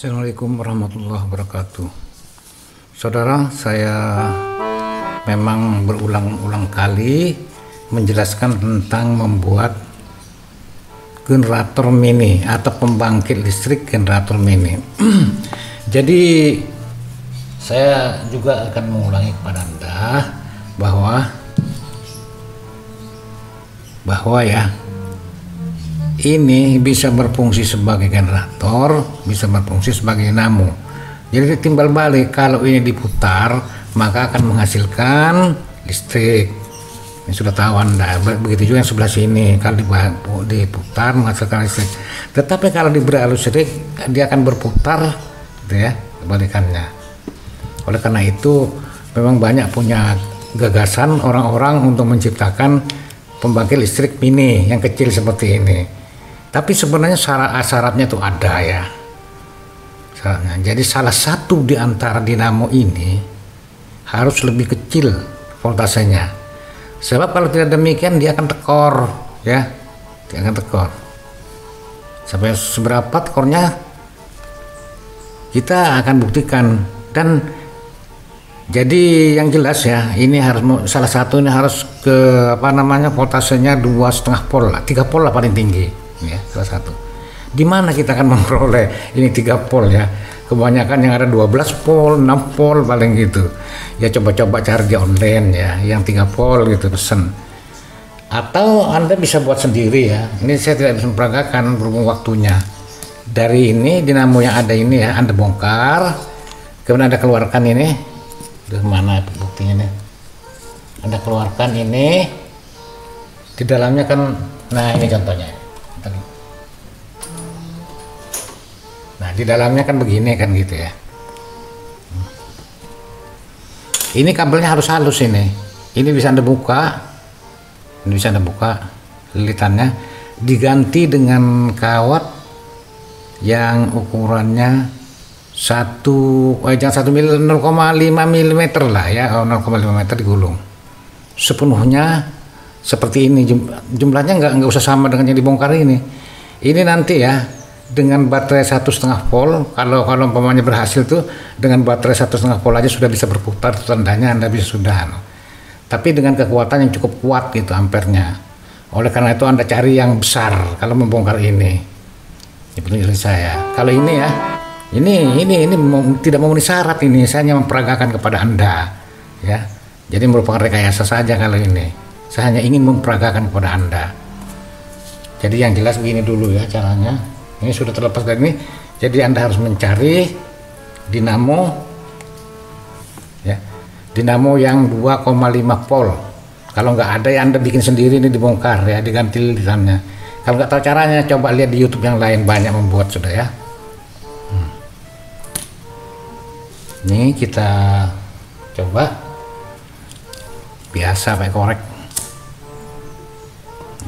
Assalamualaikum warahmatullahi wabarakatuh. Saudara, saya memang berulang-ulang kali menjelaskan tentang membuat generator mini atau pembangkit listrik generator mini. Jadi saya juga akan mengulangi kepada Anda bahwa ya, ini bisa berfungsi sebagai generator, bisa berfungsi sebagai dinamo. Jadi timbal balik, kalau ini diputar maka akan menghasilkan listrik. Ini sudah tahu Anda. Begitu juga yang sebelah sini, kalau diputar menghasilkan listrik. Tetapi kalau diberi arus listrik dia akan berputar, gitu ya, kebalikannya. Oleh karena itu memang banyak punya gagasan orang-orang untuk menciptakan pembangkit listrik mini yang kecil seperti ini. Tapi sebenarnya syaratnya itu ada ya. Syaratnya. Jadi salah satu di antara dinamo ini harus lebih kecil voltasenya. Sebab kalau tidak demikian dia akan tekor ya. Dia akan tekor. Sampai seberapa tekornya kita akan buktikan. Dan jadi yang jelas ya, ini harus salah satu ini harus ke voltasenya 2,5 volt lah, 3 volt lah paling tinggi. Ya, salah satu. Di mana kita akan memperoleh ini 3 volt ya? Kebanyakan yang ada 12 volt, 6 volt paling gitu. Ya coba-coba cari di online ya, yang 3 volt gitu pesen. Atau Anda bisa buat sendiri ya. Ini saya tidak bisa memperagakan berhubung waktunya. Dari ini dinamo yang ada ini ya, Anda bongkar, kemudian Anda keluarkan ini. Di mana buktinya nih? Anda keluarkan ini. Di dalamnya kan, nah ini contohnya. Nah di dalamnya kan begini kan gitu ya. Ini kabelnya harus halus ini. Ini bisa Anda buka. Ini bisa Anda buka lilitannya. Diganti dengan kawat yang ukurannya 0,5 mm lah ya, 0,5 meter digulung. Sepenuhnya seperti ini, jumlahnya nggak usah sama dengan yang dibongkar ini. Ini nanti ya dengan baterai 1,5 volt, kalau umpamanya berhasil tuh dengan baterai 1,5 volt aja sudah bisa berputar, tandanya Anda bisa sudah. Tapi dengan kekuatan yang cukup kuat gitu ampernya. Oleh karena itu Anda cari yang besar kalau membongkar ini. Itu dari saya. Kalau ini ya, ini tidak memenuhi syarat ini. Saya hanya memperagakan kepada Anda ya. Jadi merupakan rekayasa saja kalau ini. Saya hanya ingin memperagakan kepada Anda. Jadi yang jelas begini dulu ya caranya. Ini sudah terlepas dari ini. Jadi Anda harus mencari dinamo ya. Dinamo yang 2,5 volt. Kalau nggak ada ya Anda bikin sendiri, ini dibongkar ya, diganti lilitannya. Kalau nggak tahu caranya coba lihat di YouTube yang lain, banyak membuat sudah ya. Ini kita coba biasa pakai korek.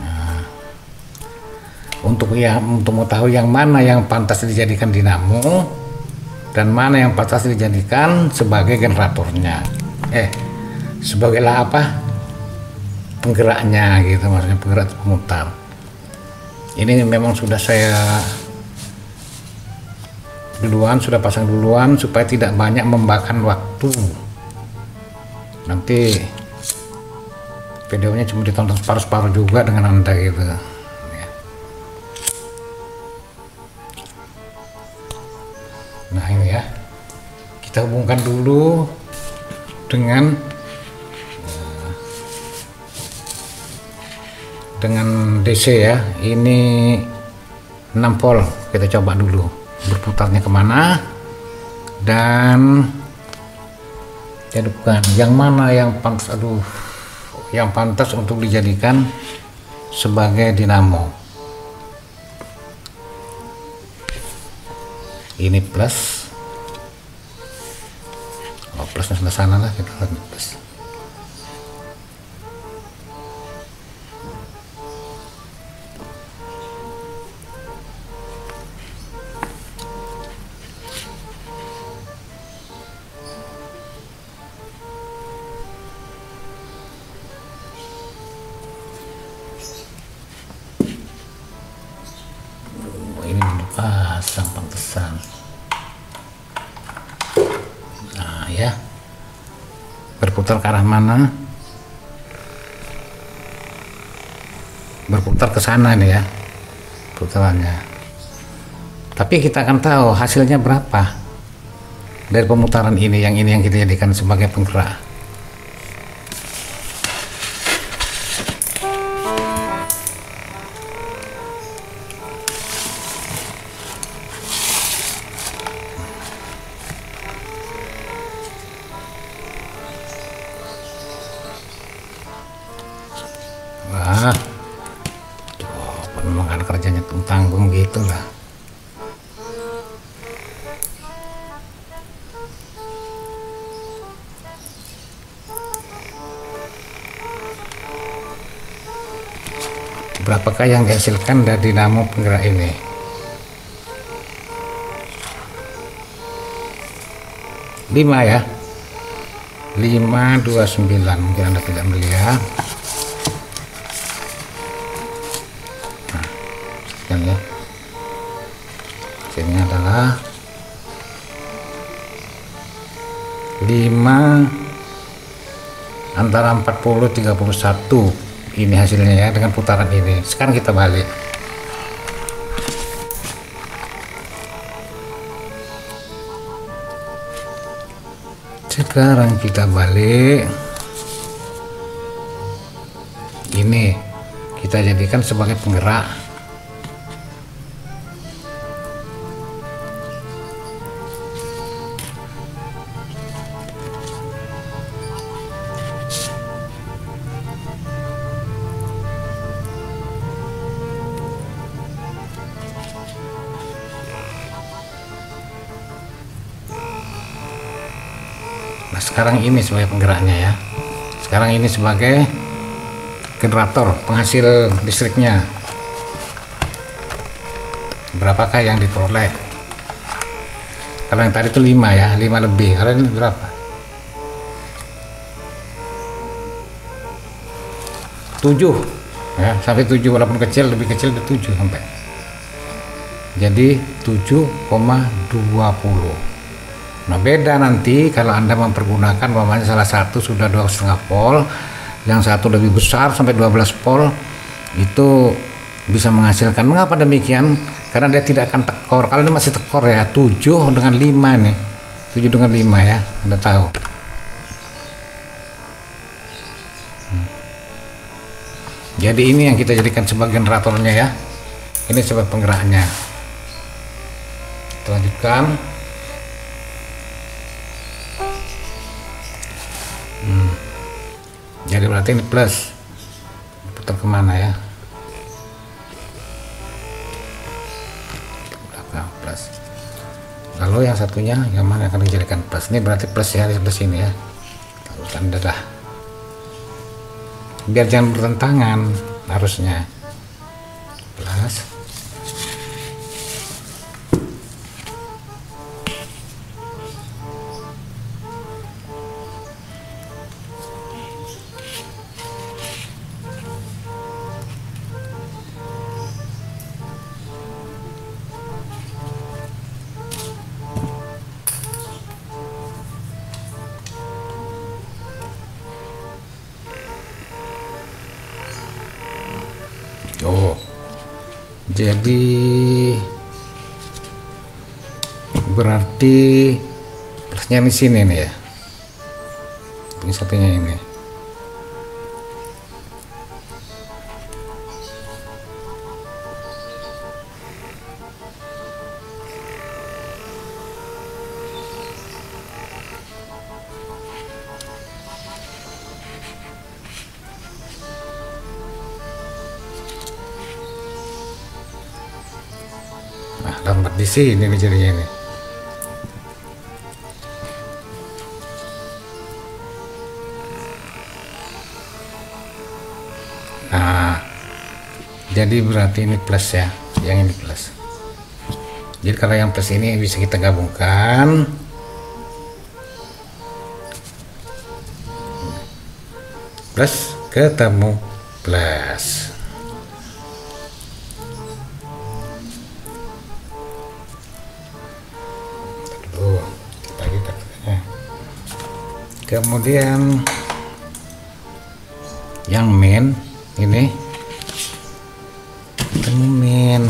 Nah, untuk mengetahui yang mana yang pantas dijadikan dinamo dan mana yang pantas dijadikan sebagai generatornya, sebagai penggeraknya gitu, maksudnya penggerak pemutar. Ini memang sudah saya sudah pasang duluan supaya tidak banyak memakan waktu. Nanti videonya cuma ditonton separuh-separuh juga dengan Anda gitu ya. Nah ini ya, kita hubungkan dulu dengan DC ya. Ini 6 volt, kita coba dulu berputarnya kemana dan bukan yang mana yang pantas, yang pantas untuk dijadikan sebagai dinamo. Ini plus, plusnya sebelah sana lah, kita lihat plus. Ini pasang pantesan. berputar ke arah mana, berputar ke sana nih ya putarannya. Tapi kita akan tahu hasilnya berapa dari pemutaran ini yang kita jadikan sebagai penggerak. Wah, memang kan kerjanya tanggung gitu lah. Berapakah yang dihasilkan dari dinamo penggerak ini? Lima ya, 529. Mungkin Anda tidak melihat. Nah, ya, hasilnya adalah 5 antara 40 31. Ini hasilnya ya dengan putaran ini. Sekarang kita balik. Sekarang kita balik. Ini kita jadikan sebagai penggerak. Nah, sekarang ini sebagai penggeraknya ya. Sekarang ini sebagai generator penghasil listriknya. Berapakah yang diperoleh? Kalau yang tadi itu 5 ya, 5 lebih. Kalau ini berapa? 7 ya, sampai 7 walaupun kecil, lebih kecil dari 7 sampai. Jadi 7,20. Nah, beda nanti kalau Anda mempergunakan umpamanya salah satu sudah 2,5 volt, yang satu lebih besar sampai 12 volt, itu bisa menghasilkan. Mengapa demikian? Karena dia tidak akan tekor. Kalau ini masih tekor ya, 7 dengan 5 nih. 7 dengan 5 ya, Anda tahu. Jadi ini yang kita jadikan sebagai generatornya ya. Ini sebagai penggeraknya. Kita lanjutkan. Jadi berarti ini plus, putar kemana ya, belakang plus. Lalu yang satunya yang mana akan dijadikan plus? Ini berarti plus ya, di sebelah sini ya. Lalu tanda dah, biar jangan bertentangan, harusnya plus. Oh, jadi berarti plusnya di sini nih ya. Ini satunya ini. Nah, lambat di sini nih jadinya nih. Nah, jadi berarti ini plus ya, yang ini plus. Jadi kalau yang plus ini bisa kita gabungkan. Plus ketemu plus. Kemudian yang main ini main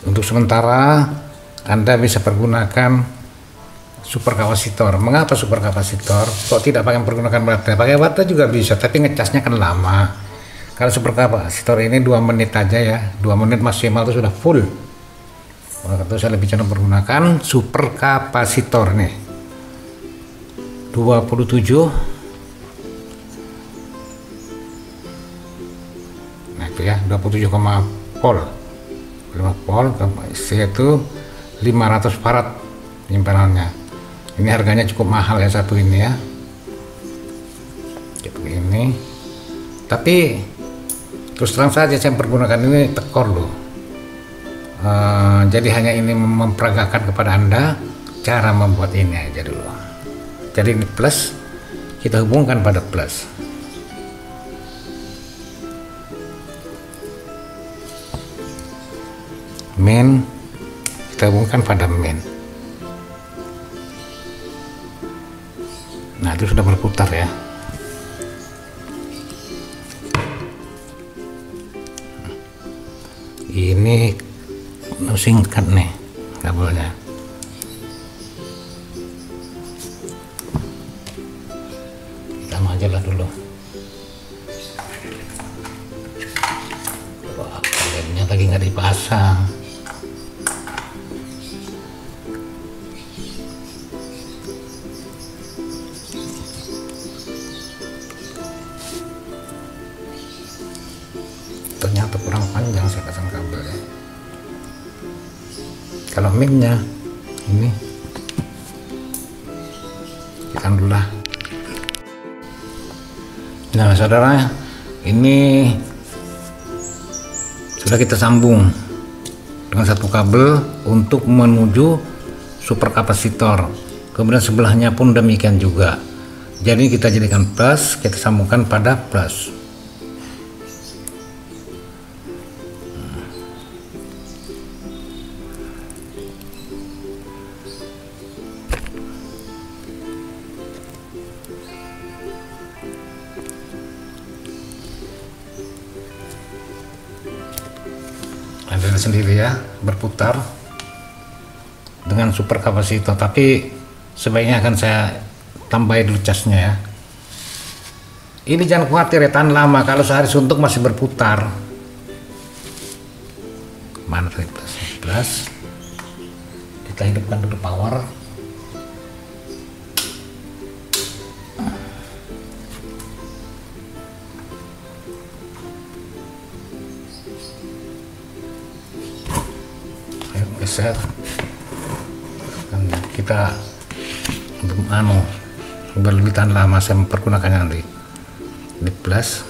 untuk sementara Anda bisa pergunakan super kapasitor. Mengapa super kapasitor? Kok tidak pakai pergunakan baterai? Pakai baterai juga bisa, tapi ngecasnya kan lama. Kalau super kapasitor ini 2 menit aja ya, 2 menit maksimal itu sudah full. Maka itu saya lebih cenderung menggunakan super kapasitor nih. 27. Nah itu ya, 27, volt. 5 volt, yaitu 500 farad penyimpanannya. Ini harganya cukup mahal ya satu ini ya. Seperti ini. Tapi terus terang saja saya pergunakan ini tekor loh. Jadi hanya ini memperagakan kepada Anda cara membuat ini aja dulu. Jadi ini plus, kita hubungkan pada plus. Main, kita hubungkan pada main. Nah itu sudah berputar ya. Ini singkat nih kabelnya. Kita majalah dulu. Wah, kalennya lagi nggak dipasang. Ternyata kurang panjang saya pasang kabelnya. Kalau minnya ini kita dulu lah. Nah saudara, ini sudah kita sambung dengan satu kabel untuk menuju super kapasitor. Kemudian sebelahnya pun demikian juga. Jadi kita jadikan plus, kita sambungkan pada plus. Anda sendiri ya, berputar dengan super kapasitor, tapi sebaiknya akan saya tambahin dulu casnya ya. Ini jangan khawatir ya, tahan lama. Kalau sehari suntuk masih berputar. Mana plus, kita hidupkan dulu power. Geser, kita untuk lebih tahan lama. Saya mempergunakannya nanti di plus.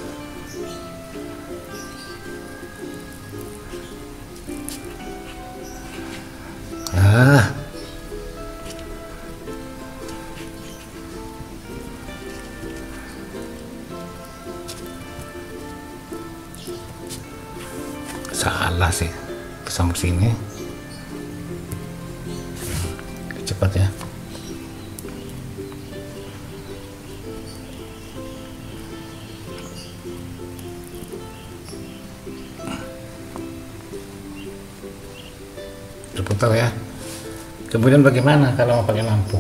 Salah sih, sampai sini cepat ya. Terputar ya. Kemudian bagaimana kalau mau pakai lampu?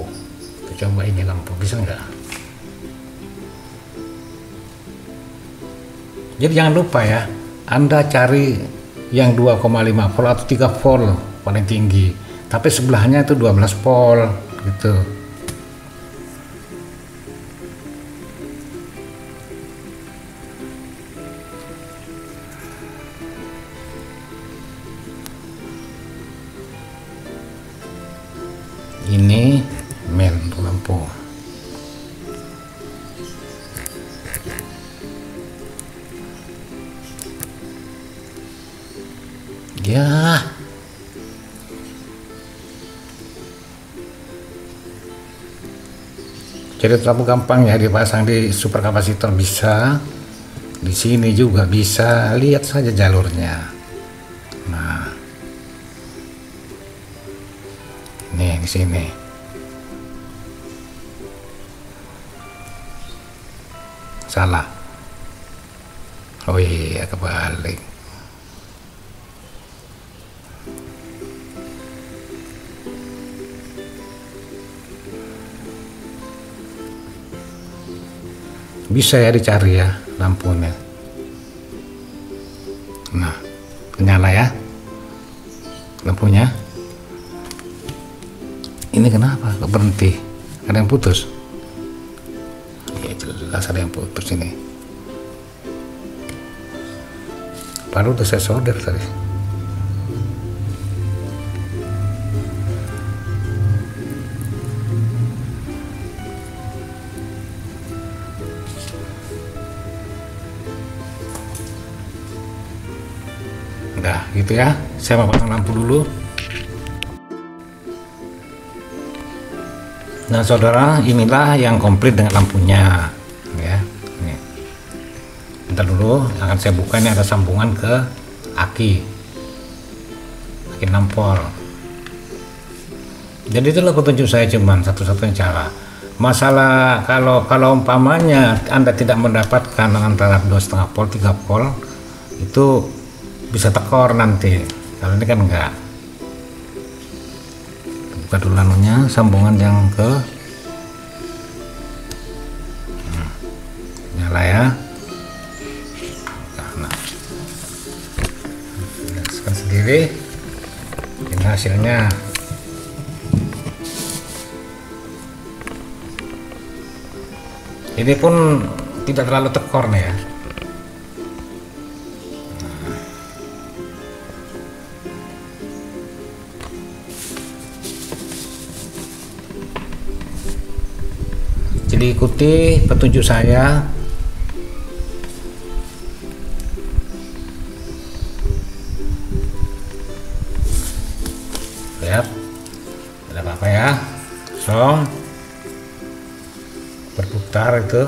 Kita coba ini lampu, bisa nggak? Jadi jangan lupa ya, Anda cari yang 2,5 volt atau 3 volt paling tinggi. Tapi sebelahnya itu 12 volt gitu. Ini main lampu. Ya. Jadi terlalu gampang ya dipasang di super kapasitor bisa. Di sini juga bisa, lihat saja jalurnya. Nah, nih di sini. Salah. Oh iya, kebalik. Bisa ya dicari ya lampunya. Nah, nyala ya lampunya. Ini kenapa kok berhenti? Ada yang putus? Ya jelas ada yang putus ini. Baru udah saya solder tadi. Udah gitu ya, saya mau pasang lampu dulu. Nah saudara, inilah yang komplit dengan lampunya ya. Nih. Bentar dulu, akan saya buka. Ini ada sambungan ke aki 6 volt. Jadi itulah petunjuk saya, cuman satu-satunya cara. Masalah kalau umpamanya Anda tidak mendapatkan antara 2,5 volt 3 volt, itu bisa tekor nanti. Kalau ini kan enggak. Buka dulu anunya, sambungan yang ke nyala ya. Nah, lihat sendiri ini hasilnya. Ini pun tidak terlalu tekor nih ya. Jadi ikuti petunjuk saya. Lihat, tidak apa-apa ya. Song berputar itu.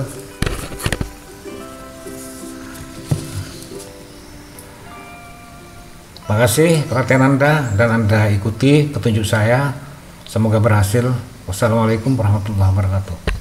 Makasih perhatian Anda dan Anda ikuti petunjuk saya. Semoga berhasil. Wassalamualaikum warahmatullahi wabarakatuh.